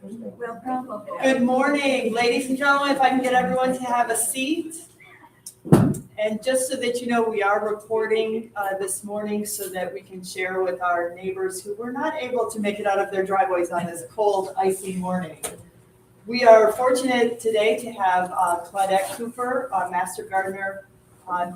Welcome. Good morning, ladies and gentlemen. If I can get everyone to have a seat. And just so that you know, we are recording this morning so that we can share with our neighbors who were not able to make it out of their driveways on this cold, icy morning. We are fortunate today to have Claudette Cooper, Master Gardener,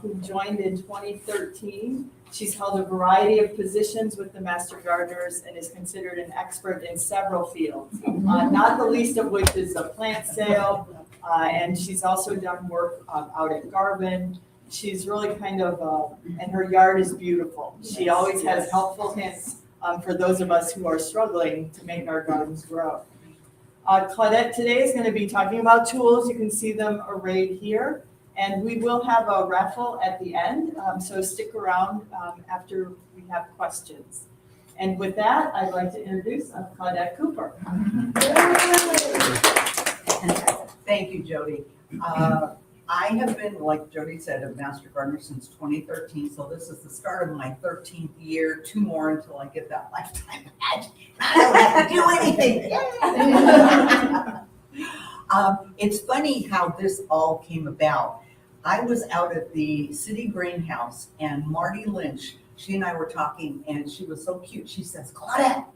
who joined in 2013. She's held a variety of positions with the Master Gardeners and is considered an expert in several fields, not the least of which is a plant sale, and she's also done work out at Garvin. She's really kind of, and her yard is beautiful. She always has helpful hints for those of us who are struggling to make our gardens grow. Claudette today is going to be talking about tools. You can see them arrayed here. And we will have a raffle at the end, so stick around after we have questions. And with that, I'd like to introduce Claudette Cooper. Thank you, Jody. I have been, like Jody said, a Master Gardener since 2013, so this is the start of my 13th year, 2 more until I get that lifetime badge. I don't have to do anything. It's funny how this all came about. I was out at the city greenhouse and Marty Lynch, she and I were talking and she was so cute. She says, Claudette,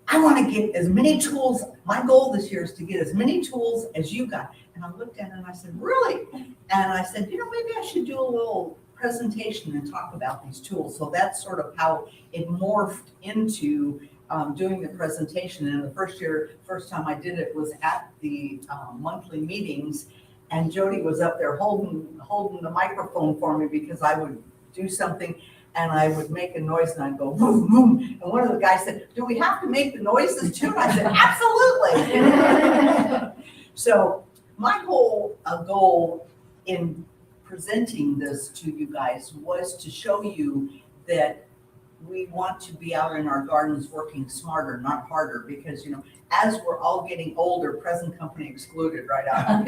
I want to get as many tools. My goal this year is to get as many tools as you got. And I looked at her and I said, really? And I said, maybe I should do a little presentation and talk about these tools. So that's sort of how it morphed into doing the presentation. And the first time I did it was at the monthly meetings. And Jody was up there holding the microphone for me because I would do something and I would make a noise and I'd go boom, boom. And one of the guys said, do we have to make the noises too? And I said, absolutely. So my whole goal in presenting this to you guys was to show you that we want to be out in our gardens working smarter, not harder, because, as we're all getting older, present company excluded, right out.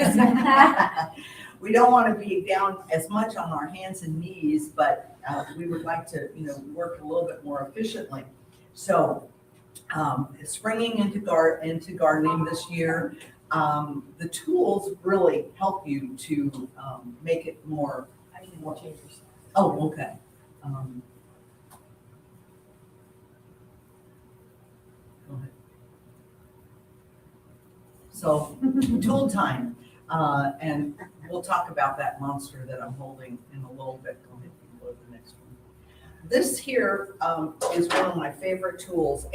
We don't want to be down as much on our hands and knees, but we would like to, work a little bit more efficiently. So springing into gardening this year, the tools really help you to make it more. Oh, okay. So tool time, and we'll talk about that monster that I'm holding in a little bit. Go ahead and go to the next one. This here is one of my favorite tools.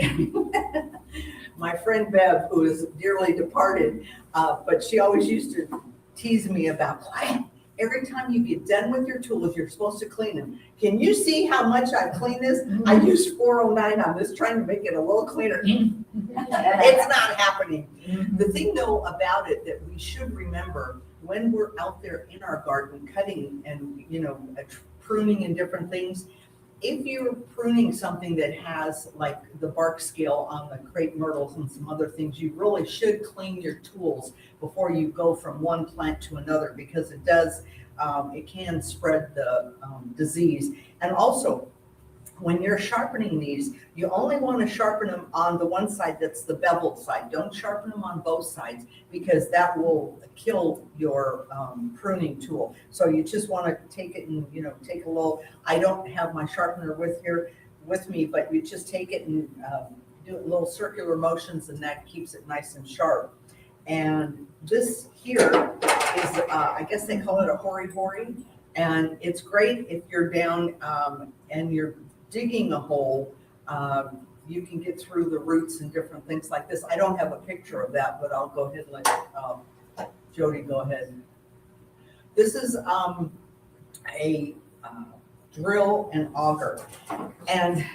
My friend Bev, who is dearly departed, but she always used to tease me about, every time you get done with your tools, you're supposed to clean them. Can you see how much I clean this? I used 409 on this, trying to make it a little cleaner. It's not happening. The thing though about it that we should remember when we're out there in our garden cutting and pruning and different things, if you're pruning something that has like the bark scale on the crepe myrtles and some other things, you really should clean your tools before you go from one plant to another, because it can spread the disease. And also, when you're sharpening these, you only want to sharpen them on the one side that's the beveled side. Don't sharpen them on both sides, because that will kill your pruning tool. So you just want to take it and take a little. I don't have my sharpener with me, but you just take it and do little circular motions, and that keeps it nice and sharp. And this here is, I guess they call it a hori-hori, and it's great if you're down and you're digging a hole. You can get through the roots and different things like this. I don't have a picture of that, but I'll go ahead and let Jody go ahead. This is a drill and auger. And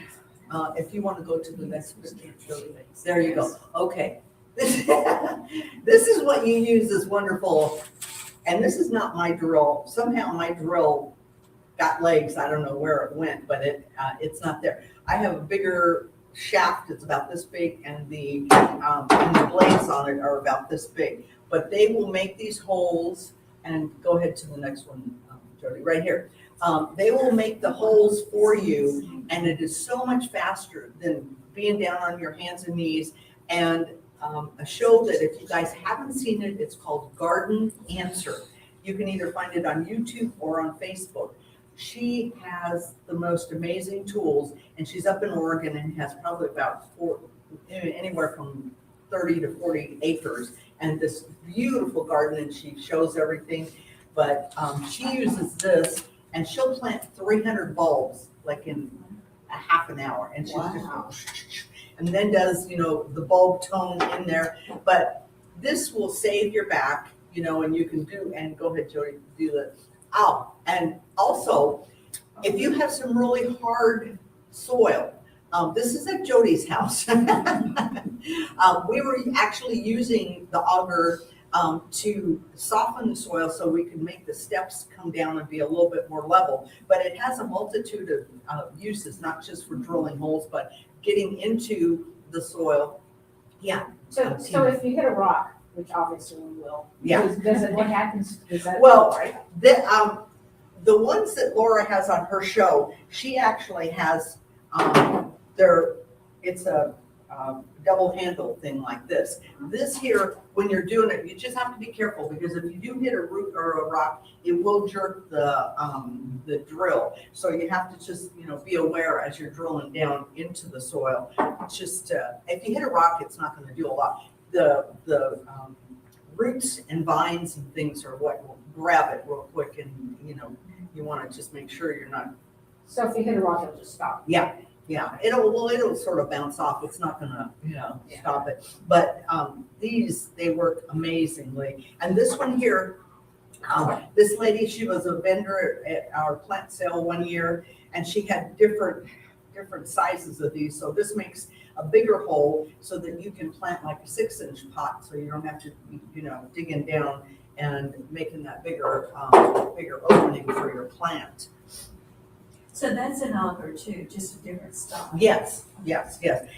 if you want to go to the next picture, Jody, there you go. Okay. This is what you use, this wonderful, and this is not my drill. Somehow my drill got legs. I don't know where it went, but it's not there. I have a bigger shaft. It's about this big, and the blades on it are about this big. But they will make these holes, and go ahead to the next one, Jody, right here. They will make the holes for you, and it is so much faster than being down on your hands and knees. And a show that if you guys haven't seen it, it's called Garden Answer. You can either find it on YouTube or on Facebook. She has the most amazing tools, and she's up in Oregon and has probably about anywhere from 30 to 40 acres, and this beautiful garden, and she shows everything. But she uses this, and she'll plant 300 bulbs like in a half an hour, and she's just, and then does, you know, the bulb tone in there. But this will save your back, you know, and you can do, and go ahead, Jody, do the, oh, and also, if you have some really hard soil, this is at Jody's house. We were actually using the auger to soften the soil so we could make the steps come down and be a little bit more level. But it has a multitude of uses, not just for drilling holes, but getting into the soil. Yeah. So if you hit a rock, which obviously we will. Yeah. Does it, what happens, is that? Well, right? The ones that Laura has on her show, she actually has, it's a double handle thing like this. This here, when you're doing it, you just have to be careful, because if you do hit a root or a rock, it will jerk the drill. So you have to just, you know, be aware as you're drilling down into the soil. It's just, if you hit a rock, it's not going to do a lot. The roots and vines and things are what will grab it real quick, and, you know, you want to just make sure you're not. So if you hit a rock, it'll just stop. Yeah, it'll sort of bounce off. It's not gonna, you know, stop it. But they work amazingly. And this one here, this lady, she was a vendor at our plant sale one year, and she had different sizes of these. So this makes a bigger hole so that you can plant like a 6-inch pot, so you don't have to, you know, digging down and making that bigger opening for your plant. So that's an auger too, just a different style. Yes.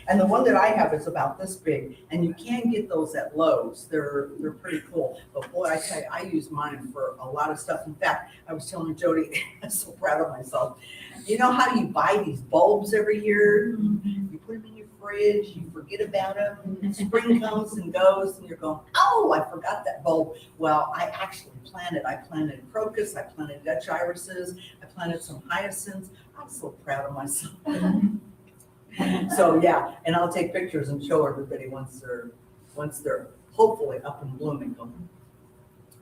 And the one that I have is about this big, and you can get those at Lowe's. They're pretty cool. But boy, I tell you, I use mine for a lot of stuff. In fact, I was telling Jody, I'm so proud of myself. You know how you buy these bulbs every year? You put them in your fridge, you forget about them, and spring comes and goes, and you're going, oh, I forgot that bulb. Well, I actually planted. I planted crocus, I planted Dutch irises, I planted some hyacinths. I'm so proud of myself. So yeah, and I'll take pictures and show everybody once they're hopefully up and blooming.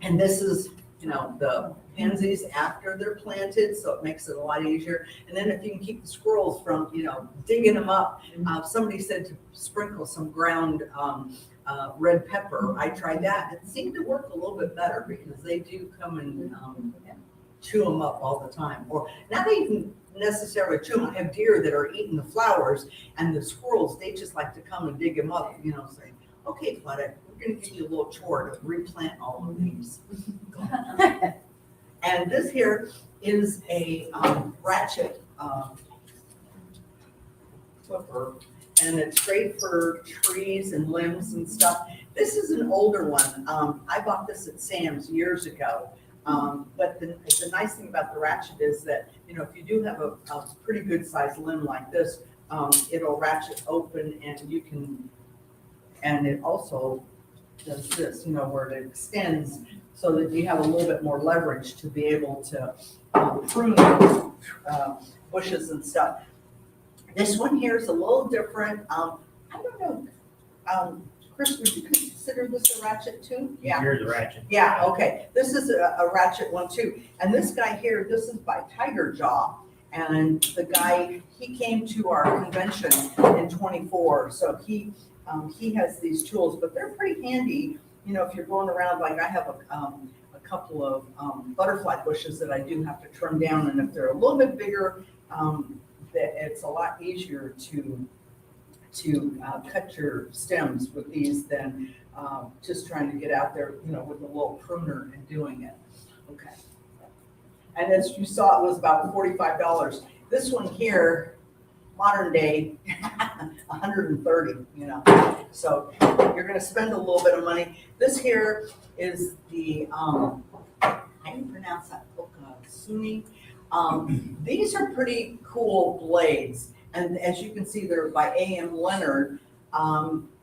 And this is, you know, the pansies after they're planted, so it makes it a lot easier. And then if you can keep the squirrels from, you know, digging them up, somebody said to sprinkle some ground red pepper. I tried that. It seemed to work a little bit better, because they do come and chew them up all the time. Or not even necessarily chew them. I have deer that are eating the flowers, and the squirrels, they just like to come and dig them up, you know, saying, okay, Claudette, we're going to give you a little chore to replant all of these. And this here is a ratchet clipper, and it's great for trees and limbs and stuff. This is an older one. I bought this at Sam's years ago. But the nice thing about the ratchet is that, you know, if you do have a pretty good sized limb like this, it'll ratchet open, and you can, and it also does this, you know, where it extends so that you have a little bit more leverage to be able to prune bushes and stuff. This one here is a little different. I don't know. Chris, would you consider this a ratchet too? Yeah. Here's the ratchet. Yeah, okay. This is a ratchet one too. And this guy here, this is by Tiger Jaw. And the guy, he came to our convention in 24. So he has these tools, but they're pretty handy. You know, if you're going around, like I have a couple of butterfly bushes that I do have to trim down. And if they're a little bit bigger, it's a lot easier to cut your stems with these than just trying to get out there, you know, with a little pruner and doing it. Okay. And as you saw, it was about $45. This one here, modern day, 130, you know. So you're going to spend a little bit of money. This here is the, how do you pronounce that? Suni. These are pretty cool blades. And as you can see, they're by A.M. Leonard.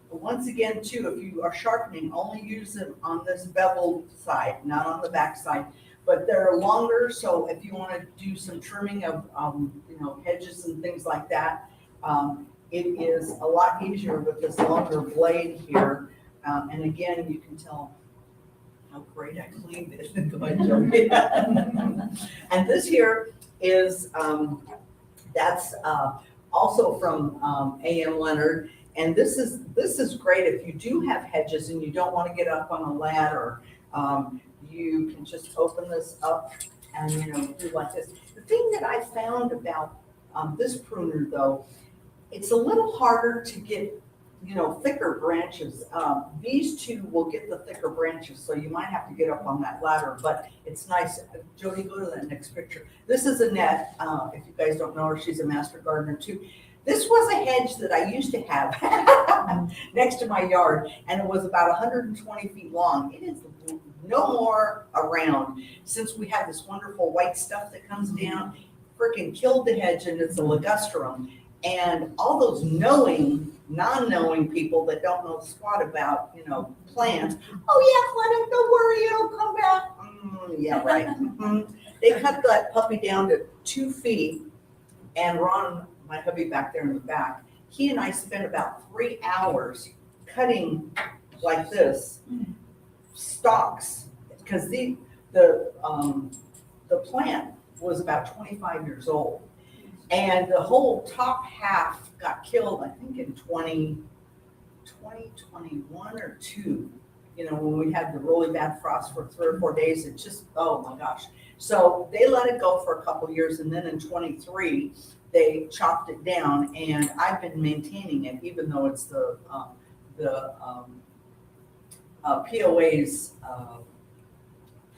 once again too, if you are sharpening, only use them on this beveled side, not on the back side. But they're longer, so if you want to do some trimming of, hedges and things like that, it is a lot easier with this longer blade here. And again, you can tell how great I cleaned it. Go ahead, Joey. And this here is, that's also from A.M. Leonard. And this is great if you do have hedges and you don't want to get up on a ladder. You can just open this up and, do like this. The thing that I found about this pruner though, it's a little harder to get, thicker branches. These two will get the thicker branches, so you might have to get up on that ladder, but it's nice. Jody, go to that next picture. This is Annette. If you guys don't know her, she's a master gardener too. This was a hedge that I used to have next to my yard, and it was about 120 feet long. It is no more around since we have this wonderful white stuff that comes down. Freaking killed the hedge, and it's a ligustrum. And all those non-knowing people that don't know squat about, plants. Oh yeah, Claudette, don't worry, it'll come back. Yeah, right. They cut that puppy down to 2 feet, and Ron, my hubby back there in the back, he and I spent about 3 hours cutting like this stalks, because the plant was about 25 years old. And the whole top half got killed, I think in 2021 or 2, when we had the really bad frost for 3 or 4 days. It just, oh my gosh. So they let it go for a couple years, and then in 23, they chopped it down, and I've been maintaining it, even though it's the POA's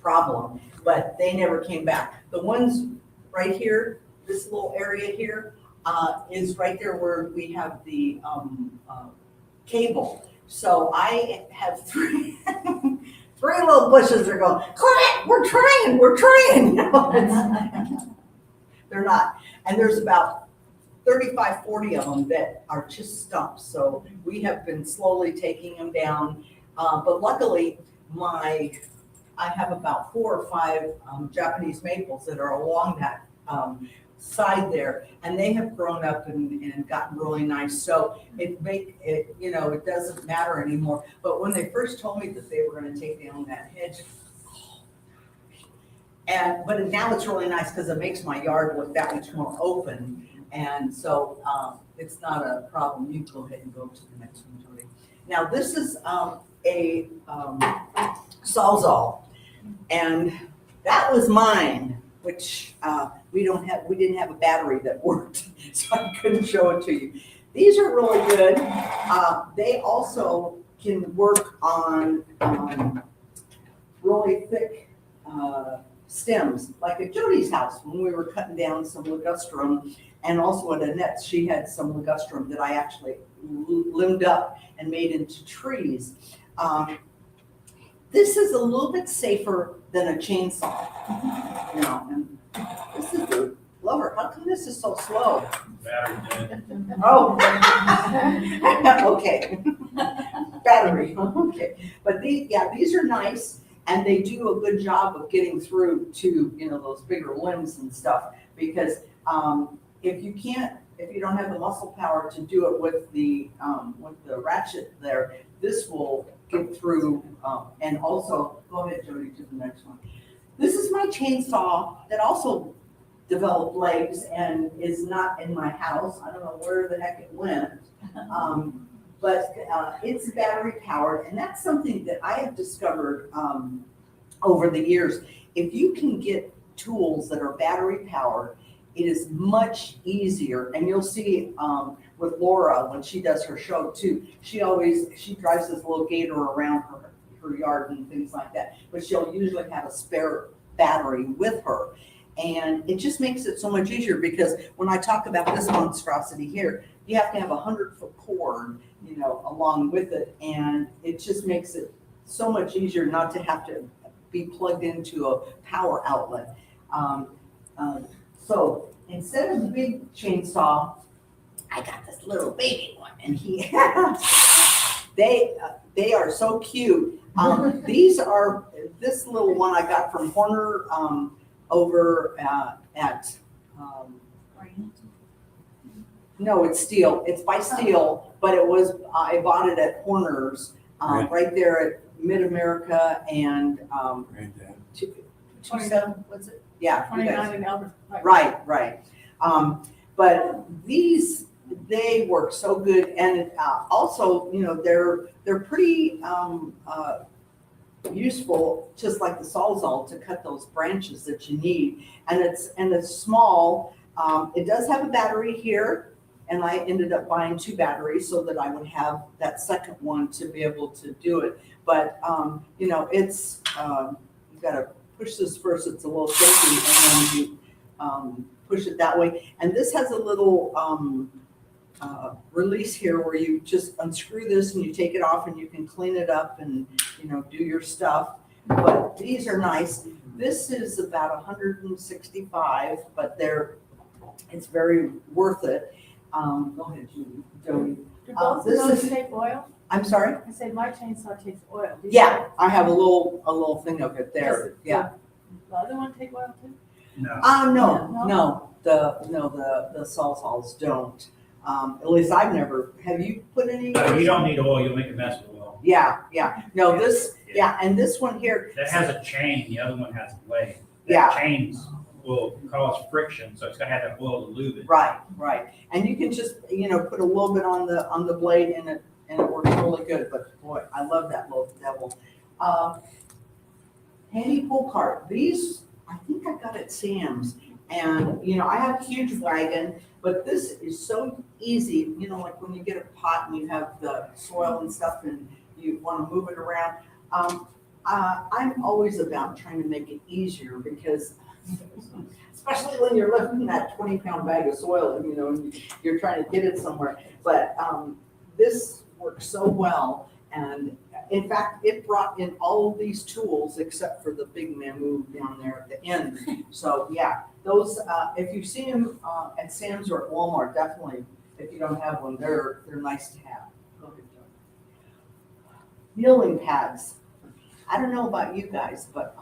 problem, but they never came back. The ones right here, this little area here, is right there where we have the cable. So I have 3 little bushes that are going, Claudette, we're trying. They're not. And there's about 35, 40 of them that are just stumps. So we have been slowly taking them down. But luckily, I have about 4 or 5 Japanese maples that are along that side there, and they have grown up and gotten really nice. So it doesn't matter anymore. But when they first told me that they were going to take down that hedge, but now it's really nice because it makes my yard look that much more open, and so it's not a problem. You go ahead and go to the next one, Jody. Now this is a Sawzall, and that was mine, which we didn't have a battery that worked, so I couldn't show it to you. These are really good. They also can work on really thick stems, like at Jody's house when we were cutting down some ligustrum, and also at Annette's, she had some ligustrum that I actually limbed up and made into trees. This is a little bit safer than a chainsaw. And this is the blower. How come this is so slow? Battery dead. Oh, okay. Battery, okay. But these are nice, and they do a good job of getting through to, those bigger limbs and stuff, because if you don't have the muscle power to do it with the ratchet there, this will get through, and also, go ahead, Jody, to the next one. This is my chainsaw that also developed legs and is not in my house. I don't know where the heck it went. But it's battery powered, and that's something that I have discovered over the years. If you can get tools that are battery powered, it is much easier. And you'll see with Laura, when she does her show too, she drives this little gator around her yard and things like that, but she'll usually have a spare battery with her. And it just makes it so much easier, because when I talk about this monstrosity here, you have to have 100-foot cord, along with it. And it just makes it so much easier not to have to be plugged into a power outlet. So instead of the big chainsaw, I got this little baby one, and They are so cute. This little one I got from Horner, over, at, no, it's Steel. It's by Steel, but I bought it at Horner's, right there at Mid-America and, two seven, what's it? Yeah. you guys- 29 and Albert. Right. But they work so good, and also, they're pretty useful, just like the Sawzall, to cut those branches that you need. And it's small. It does have a battery here, and I ended up buying 2 batteries so that I would have that second one to be able to do it. But it's you got to push this first. It's a little shaky, and then you push it that way. And this has a little release here where you just unscrew this and you take it off and you can clean it up and do your stuff. But these are nice. This is about 165, but it's very worth it. Go ahead, Jody. Do both of this those is- take oil? I'm sorry? I said my chainsaw takes oil. Do you- Yeah, I have a little thing of it there. Yeah. The other one take oil too? No, the Sawzalls don't. At least I've never, have you put any? No, you don't need oil, you'll make a mess with oil. Yeah. No, and this one here. That has a chain, the other one has a blade. Yeah. That chains will cause friction, so it's gonna have that oil to lube it. Right. And you can just, put a little bit on the blade and it works really good. But boy, I love that little devil. Handy pull cart. These, I think I got at Sam's. And, I have a huge wagon, but this is so easy, like when you get a pot and you have the soil and stuff and you want to move it around. I'm always about trying to make it easier because, especially when you're lifting that 20-pound bag of soil, and you're trying to get it somewhere. But this works so well. And in fact, it brought in all of these tools except for the big mamu down there at the end. So yeah, those, if you see them at Sam's or at Walmart, definitely, if you don't have one, they're nice to have. Go ahead, Joe. Kneeling pads. I don't know about you guys, but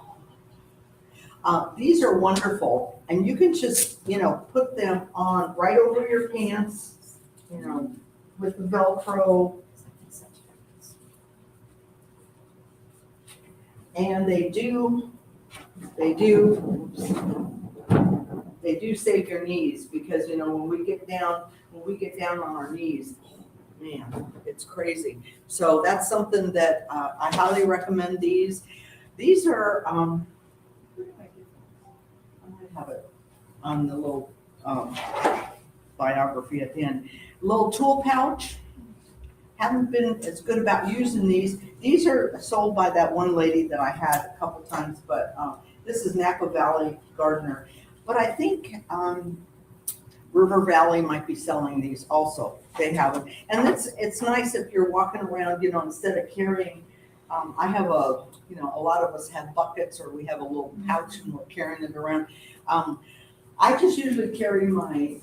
these are wonderful. And you can just, put them on right over your pants, with the Velcro. And they do save your knees because, when we get down on our knees, man, it's crazy. So that's something that I highly recommend these. These are, where did I get them? I have it on the little biography at the end. Little tool pouch. Haven't been as good about using these. These are sold by that one lady that I had a couple times, but this is Napa Valley Gardener. But I think River Valley might be selling these also. They have them. And it's nice if you're walking around, instead of carrying, I have a lot of us have buckets or we have a little pouch and we're carrying it around. I just usually carry my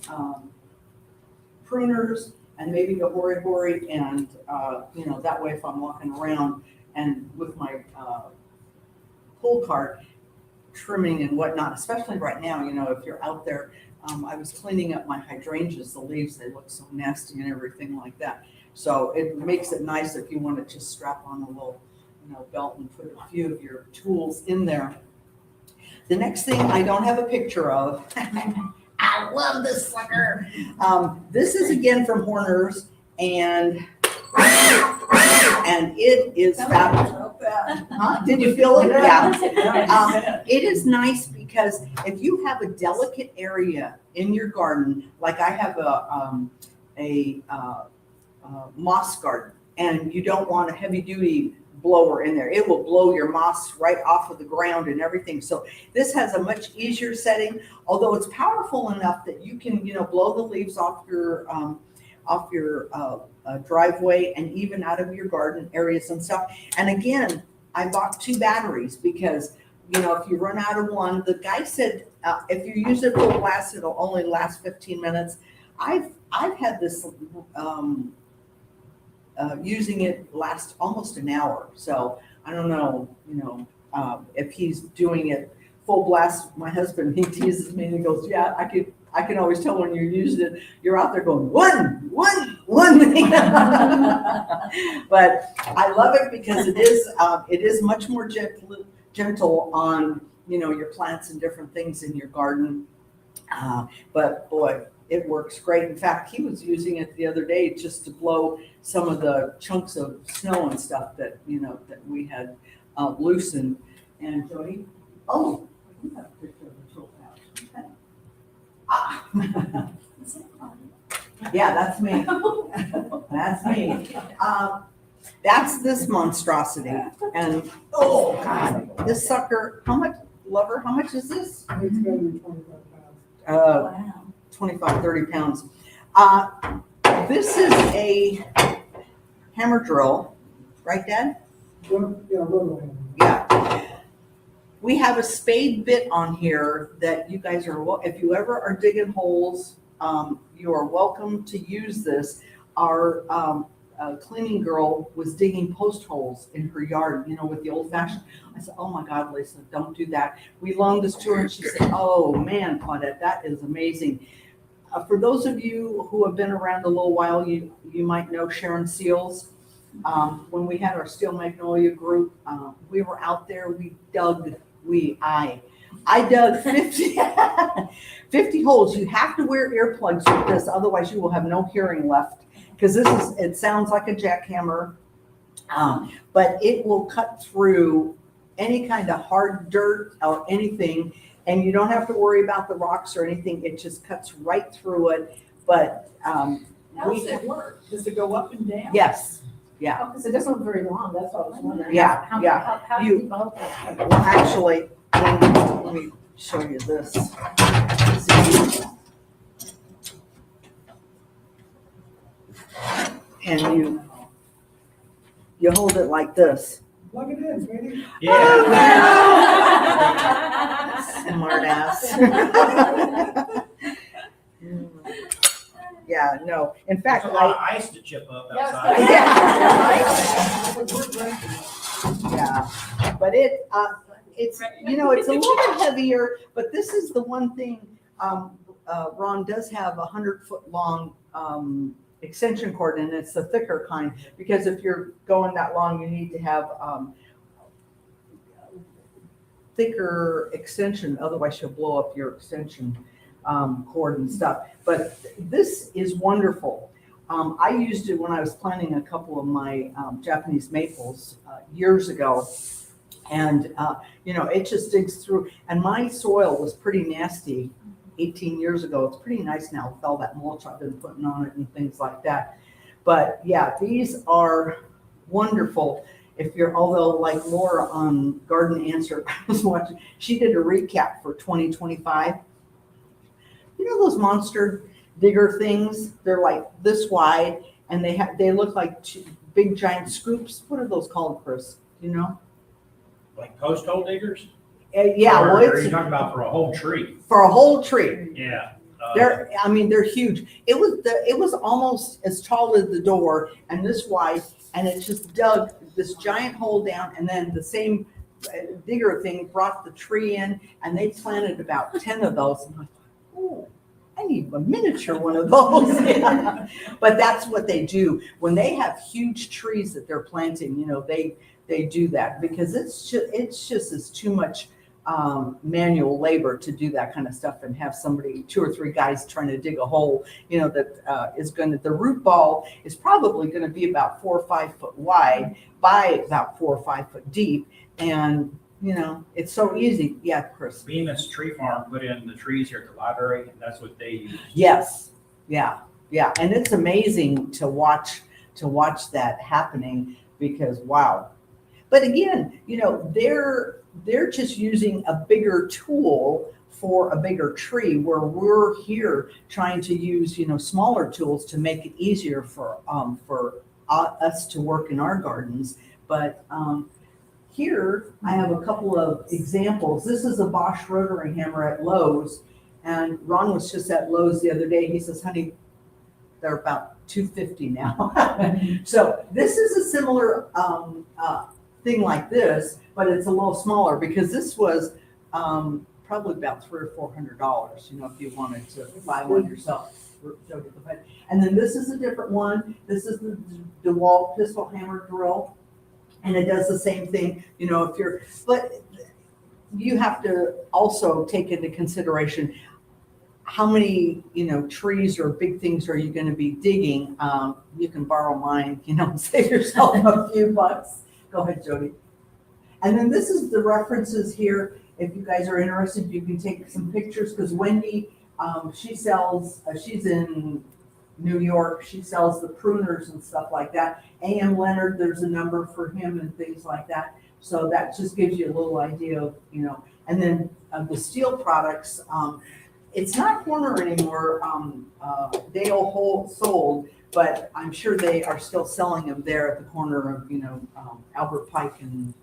pruners and maybe the hori and, that way if I'm walking around and with my pull cart, trimming and whatnot, especially right now, if you're out there, I was cleaning up my hydrangeas, the leaves, they look so nasty and everything like that. So it makes it nice if you want to just strap on a little, belt and put a few of your tools in there. The next thing I don't have a picture of, I love this sucker. This is again from Horner's, and it is fabulous. Huh? Did you feel it? Yeah. It is nice because if you have a delicate area in your garden, like I have a moss garden, and you don't want a heavy duty blower in there. It will blow your moss right off of the ground and everything. So this has a much easier setting, although it's powerful enough that you can, blow the leaves off your driveway and even out of your garden areas and stuff. And again, I bought 2 batteries because, if you run out of one, the guy said, if you use it full blast, it'll only last 15 minutes. I've had this using it lasts almost an hour. So I don't know, if he's doing it full blast. My husband, he teases me and he goes, yeah, I can always tell when you're using it, you're out there going, one. But I love it because it is much more gentle on, your plants and different things in your garden. But boy, it works great. In fact, he was using it the other day just to blow some of the chunks of snow and stuff that, that we had loosened. And Jody, you have a picture of the tool pouch. Okay. Is that fun? Yeah, that's me. That's me. That's this monstrosity. And, oh, God, this sucker, how much is this? It's gonna be 25 pounds. Wow. 25, 30 pounds. This is a hammer drill, right, Dad? Rotor hammer. Yeah. We have a spade bit on here that you guys are, if you ever are digging holes, you are welcome to use this. Our cleaning girl was digging post holes in her yard, with the old fashioned. I said, oh my God, Lisa, don't do that. We loaned this to her and she said, oh man, Claudette, that is amazing. For those of you who have been around a little while, you might know Sharon Seals. When we had our Steel Magnolia group, we were out there, I dug 50, 50 holes. You have to wear earplugs with this, otherwise you will have no hearing left. Because it sounds like a jackhammer, but it will cut through any kind of hard dirt or anything, and you don't have to worry about the rocks or anything. It just cuts right through it. But How does it work? Does it go up and down? yes, yeah. Because it doesn't look very long, that's what I was wondering. Yeah, How yeah. do you develop that? Well, actually, let me show you this. See? And you hold it like this. Plug it in, sweetie. Smart ass. Yeah, no. In fact, There's a lot of ice to chip up Yeah, outside. yeah, but it's it's a little bit heavier. But this is the one thing. Ron does have 100-foot long extension cord, and it's the thicker kind, because if you're going that long, you need to have thicker extension, otherwise you'll blow up your extension cord and stuff. But this is wonderful. I used it when I was planting a couple of my Japanese maples years ago, and it just digs through. And my soil was pretty nasty 18 years ago. It's pretty nice now with all that mulch I've been putting on it and things like that. But yeah, these are wonderful. Although like Laura on Garden Answer, I was watching, she did a recap for 2025. Those monster digger things? They're like this wide, and they look like big giant scoops. What are those called, Chris? Do you know? Like post hole diggers? Yeah, Or well, are you it's talking about for a whole tree? for a whole tree. Yeah. They're huge. It was almost as tall as the door and this wide, and it just dug this giant hole down, and then the same digger thing brought the tree in, and they planted about 10 of those. And I thought, oh, I need a miniature one of those. Yeah. But that's what they do when they have huge trees that they're planting. They do that because it's just too much manual labor to do that kind of stuff, and have somebody, 2 or 3 guys trying to dig a hole, that is the root ball is probably going to be about 4 or 5 foot wide by about 4 or 5 foot deep. And, it's so easy. Yeah, Chris. Bemis Tree Farm put in the trees here at the library, and that's what they use. Yes. Yeah. Yeah. And it's amazing to watch that happening, because wow. But again, they're just using a bigger tool for a bigger tree, where we're here trying to use, smaller tools to make it easier for us to work in our gardens. But here I have a couple of examples. This is a Bosch rotary hammer at Lowe's, and Ron was just at Lowe's the other day. He says, honey, they're about $250 now. So this is a similar thing like this, but it's a little smaller because this was probably about $300 or $400, you know, if you wanted to buy one yourself. And then this is a different one. This is the DeWalt pistol hammer drill. And it does the same thing, you know, but you have to also take into consideration how many, you know, trees or big things are you going to be digging. You can borrow mine, you know, save yourself a few bucks. Go ahead, Jody. And then this is the references here. If you guys are interested, you can take some pictures because Wendy, she sells, she's in New York. She sells the pruners and stuff like that. A.M. Leonard, there's a number for him and things like that. So that just gives you a little idea of, you know, and then the steel products, it's not Corner anymore. Dale sold, but I'm sure they are still selling them there at the corner of, you know, Albert Pike and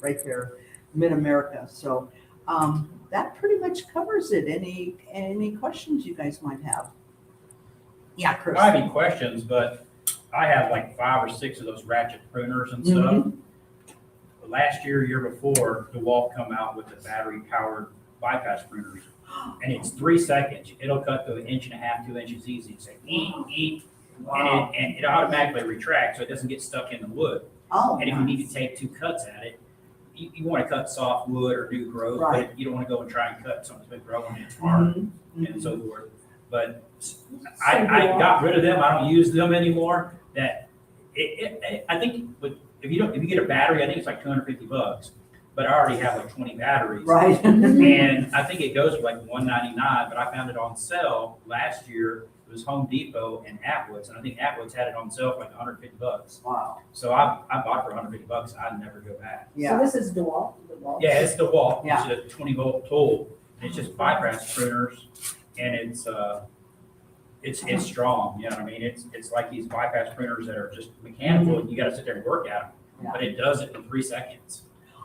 right there, Mid-America. So that pretty much covers it. Any questions you guys might have? Yeah, Chris. I have any questions, but I have like 5 or 6 of those ratchet pruners and stuff. Last year, year before, DeWalt come out with the battery-powered bypass pruners, and it's 3 seconds. It'll cut to 1.5 inches, 2 inches easy. It's like eat, Wow. and it automatically retracts, so it doesn't get stuck in the wood. Oh, And if you need to take 2 cuts at it, you want to cut soft wood or new growth, Right. but you don't want to go and try and cut something that's been growing and it's hard and so forth. But I got rid of them. I don't use them anymore. That I think if you get a battery, I think it's like $250, but I already have like 20 batteries. Right. And I think it goes for like $199, but I found it on sale last year. It was Home Depot and Atwoods, and I think Atwoods had it on sale for like $150. Wow. So I bought it for $150. I'd never go back. So Yeah. this is DeWalt. Yeah, it's DeWalt. Yeah. It's a 20-volt tool. It's just bypass pruners, and it's strong. You know what I mean? It's like these bypass pruners that are just mechanical, and you got to sit there and work at them. Yeah. But it does it in 3 seconds.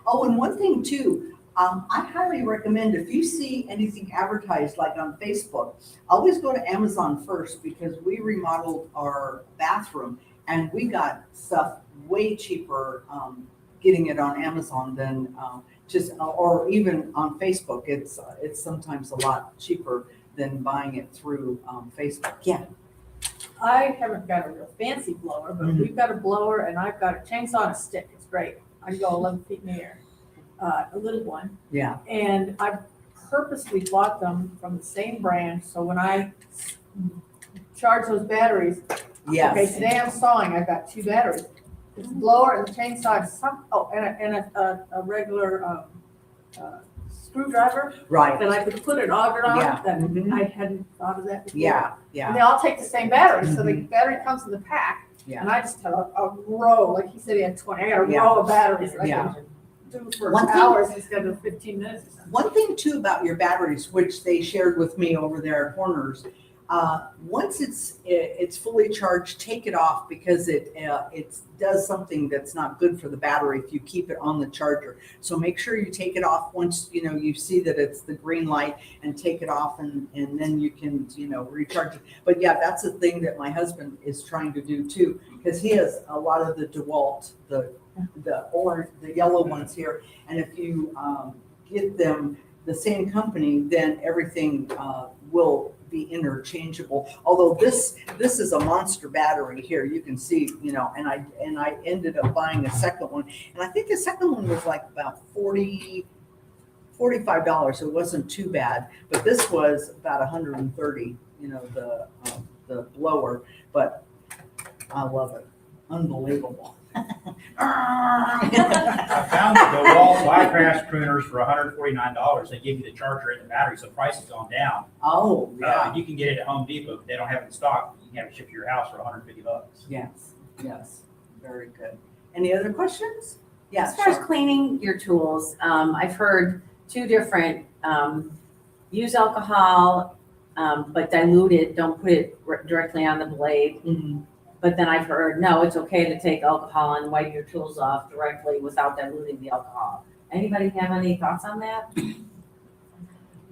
Oh, and one thing too, I highly recommend if you see anything advertised like on Facebook, always go to Amazon first because we remodeled our bathroom and we got stuff way cheaper getting it on Amazon than or even on Facebook. It's sometimes a lot cheaper than buying it through Facebook. Yeah. I haven't got a real fancy blower, but we've got a blower and I've got a chainsaw and a stick. It's great. I can go 11 feet in the air, a little one. Yeah. And I purposely bought them from the same brand. So when I charge those batteries, okay, Yes. today I'm sawing, I've got 2 batteries. It's the blower and the chainsaw and a regular screwdriver Right. that I could put an auger on. Yeah. That Mhm. I hadn't thought of that before. Yeah. Yeah. And they all take the same battery, so the battery comes in the pack. Yeah. And I just have a row, like he said he had 20, I got a Yeah. row of batteries that I Yeah. can do for One thing- hours instead of 15 minutes or something. One thing too about your batteries, which they shared with me over there at Horner's, once it's fully charged, take it off because it does something that's not good for the battery if you keep it on the charger. So make sure you take it off once you see that it's the green light, and take it off, and then you can recharge it. But yeah, that's a thing that my husband is trying to do too, because he has a lot of the DeWalt, the orange, the yellow ones here, and if you get them the same company, then everything will be interchangeable. Although this is a monster battery here, you can see, and I ended up buying a second one, and I think the second one was like about $45. So it wasn't too bad, but this was about 130. The blower, but I love it, unbelievable. I found the DeWalt bypass pruners for $149. They give you the charger and the battery, so the price has gone down. Oh, yeah. You can get it at Home Depot. They don't have it in stock. You can have it shipped to your house for $150. Yes, very good. Any other questions? Yes. As far as cleaning your tools, I've heard 2 different, use alcohol, but dilute it, don't put it directly on the blade. Mhm. But then I've heard, no, it's okay to take alcohol and wipe your tools off directly without diluting the alcohol. Anybody have any thoughts on that?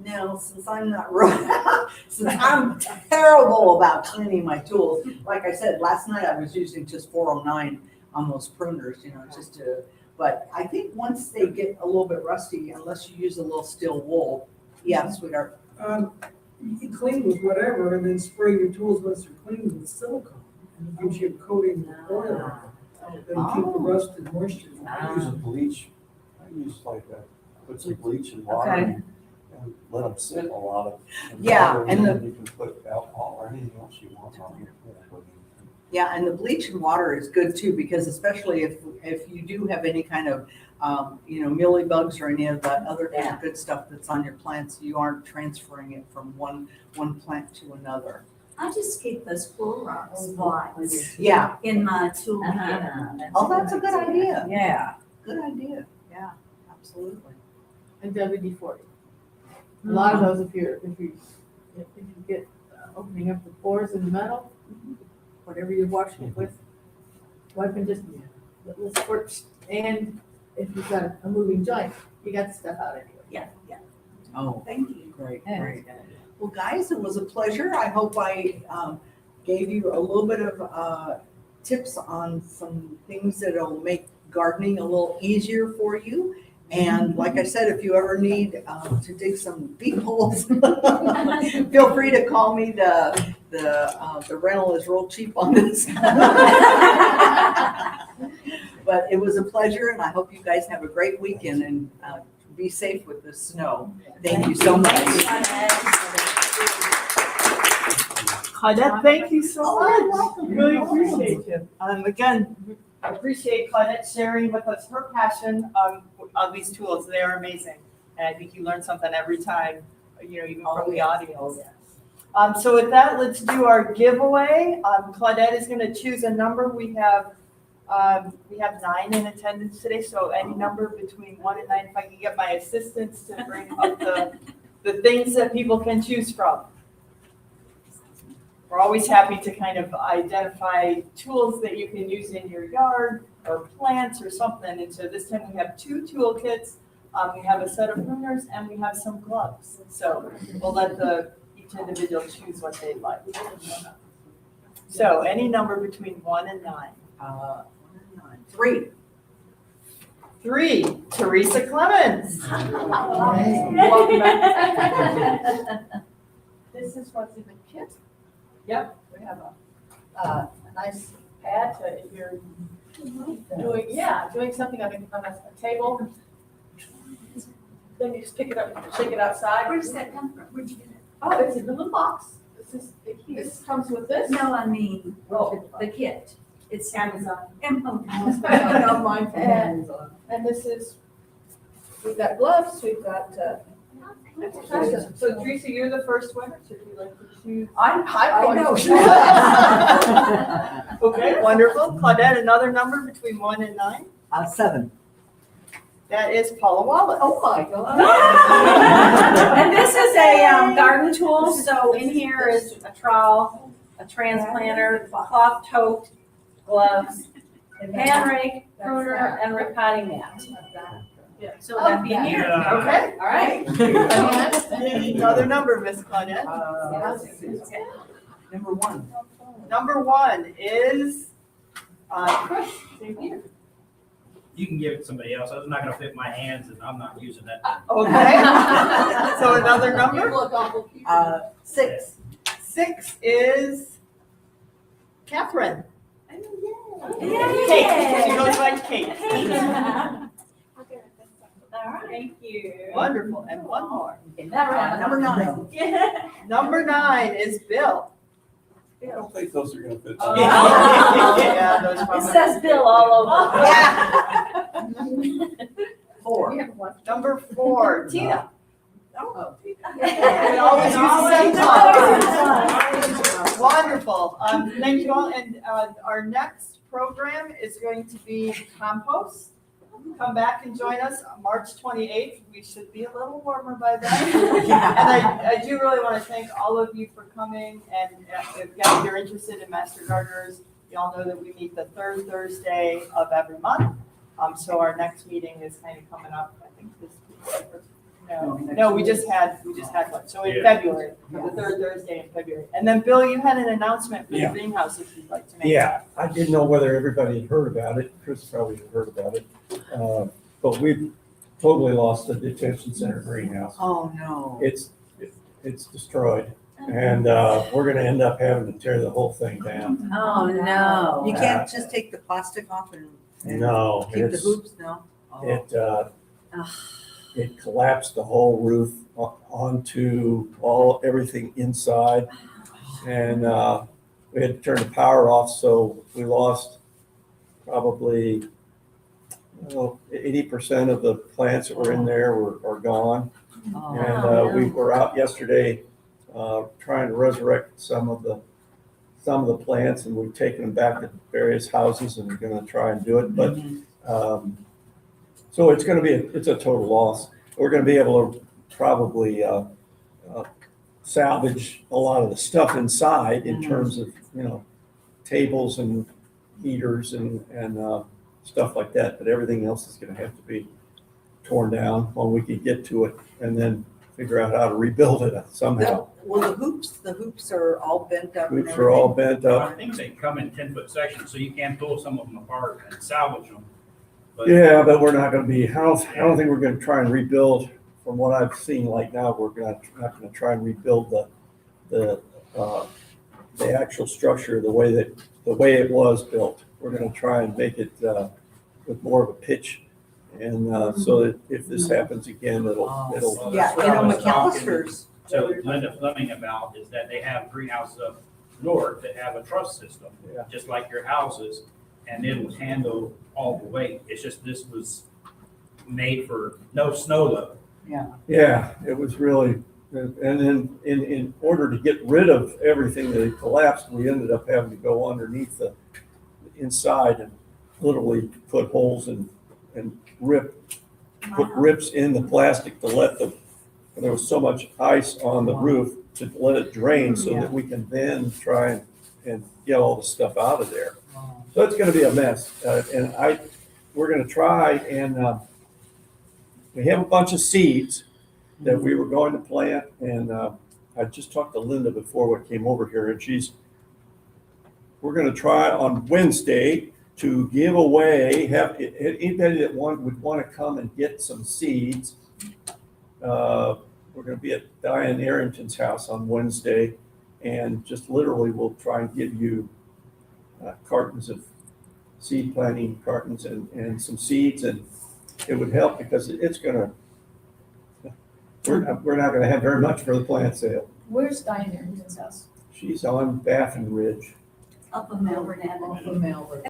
Now, since I'm not real, since I'm terrible about cleaning my tools, like I said, last night I was using just 409 on those pruners, just to, but I think once they get a little bit rusty, unless you use a little steel wool, yeah, sweetheart. You can clean with whatever and then spray your tools once they're clean with silicone. And it gives you a coating of oil. That'll keep the rust and moisture. I use a bleach, put some bleach in water and let them sit a lot of. Yeah, water, and then you can put alcohol or anything else you want on your pool. Yeah, and the bleach and water is good too, because especially if you do have any kind of, mealy bugs or any of the other kind of good stuff that's on your plants, you aren't transferring it from one plant to another. I just keep those Clorox wipes Yeah. in my tool kit. Oh, that's a good idea. Yeah, Good idea. Yeah, absolutely. and WD-40. A lot of those, if you get opening up the pores in the metal, whatever you're washing it with, wipe and just little squirts. And if you've got a moving joint, you got the stuff out anyway. Yeah. Oh, Thank you. great, Yeah. great. Well, guys, it was a pleasure. I hope I gave you a little bit of tips on some things that'll make gardening a little easier for you. And like I said, if you ever need to dig some deep holes, feel free to call me. The rental is real cheap on this. But it was a pleasure, and I hope you guys have a great weekend and be safe with the snow. Thank you so much. Claudette, thank you so Oh, you're much. welcome. Really You're welcome. appreciate you. Again, I appreciate Claudette sharing with us her passion on these tools. They are amazing. And I think you learn something every time, even from the audience. So with that, let's do our giveaway. Claudette is gonna choose a number. We have 9 in attendance today, so any number between 1 and 9, if I can get my assistants to bring up the things that people can choose from. We're always happy to kind of identify tools that you can use in your yard or plants or something. And so this time we have 2 toolkits. We have a set of pruners and we have some gloves. So we'll let each individual choose what they'd like. So any number between 1 and 9. 3. 3, Teresa Clemens. Welcome back. This is what's in the kit. Yep, we have a nice pad to, if you're doing something on a table, then you just pick it up and shake it outside. Where does that come from? Where'd you get it? Oh, it's in the little box. This comes with this. No, I mean, Oh, the kit. It's Amazon. Amazon. Mine from Amazon. And this is, we've got gloves, we've got, So Teresa, you're the first winner, so if you'd like to choose. I know. Okay, wonderful. Claudette, another number between 1 and 9. 7. That is Paula Wallace. Oh my God. And this is a garden tool, so in here is a trowel, a transplanter, cloth tote, gloves, hand rake, pruner, and repotting mat. So that'd be here. Okay, All right. another number, Miss Claudette. Number 1. Number 1 is Chris St. Peter. You can give it to somebody else. It's not gonna fit my hands and I'm not using that. Okay. So another You number. look awful cute. 6. 6 is Catherine. Yay. Kate. She goes by Kate. All right. Thank you. Wonderful. And one more. Number 9. Number 9 is Bill. I don't think those are gonna fit. Yeah, those It probably- says Bill all over. Yeah. 4. We have one. Number 4, Tina. Oh. We always use the same time. Wonderful. Thank you all. And our next program is going to be compost. Come back and join us on March 28th. We should be a little warmer by then. And I do really want to thank all of you for coming. And if you're interested in Master Gardeners, you all know that we meet the 3rd Thursday of every month. So our next meeting is kind of coming up, I think this No, we just had one, so in Yeah. February, for the third Thursday in February. And then, Bill, you had an announcement for the Yeah. greenhouse if you'd like to make Yeah, that. I didn't know whether everybody had heard about it. Chris probably had heard about it. But we've totally lost the detention center greenhouse. Oh, no. It's destroyed. And we're gonna end up having to tear the whole thing down. Oh, no. You can't just take the plastic off and No, keep the it's, hoops, no? Oh. it collapsed the whole roof onto everything inside. And we had to turn the power off, so we lost probably 80% of the plants that were in there are gone. Oh. And we were out yesterday trying to resurrect some of the plants, and we've taken them back to various houses and we're gonna try and do it. But so it's gonna be it's a total loss. We're gonna be able to probably salvage a lot of the stuff inside in terms of, tables and heaters and stuff like that. But everything else is gonna have to be torn down when we can get to it, and then figure out how to rebuild it somehow. Well, the hoops are all bent up and Hoops are all everything. bent up. I think they come in 10-foot sections, so you can pull some of them apart and salvage them. But Yeah, but we're not gonna be, I don't think we're gonna try and rebuild, from what I've seen like now, we're not gonna try and rebuild the actual structure the way it was built. We're gonna try and make it with more of a pitch, and so that if this happens again, it'll. Yeah, What I was McAllister's. So Linda Fleming about is that they have greenhouses up north that have a truss system, Yeah. just like your houses, and it will handle all the weight. It's just this was made for no snow load. Yeah, it was really, and then in order to get rid of everything that had collapsed, we ended up having to go underneath the inside and literally put holes and put rips in the plastic to let there was so much ice on the roof to let it drain so that we can then try and get all the stuff out of there. So it's gonna be a mess, and we're gonna try and, we have a bunch of seeds that we were going to plant, and I just talked to Linda before we came over here, and we're gonna try on Wednesday to give away, have anybody that would wanna come and get some seeds. We're gonna be at Diane Arrington's house on Wednesday, and just literally we'll try and give you cartons of seed planting cartons and some seeds, and it would help because we're not gonna have very much for the plant sale. Where's Diane Arrington's house? She's on Baffin Ridge. Up a Melbourne Avenue. Melbourne.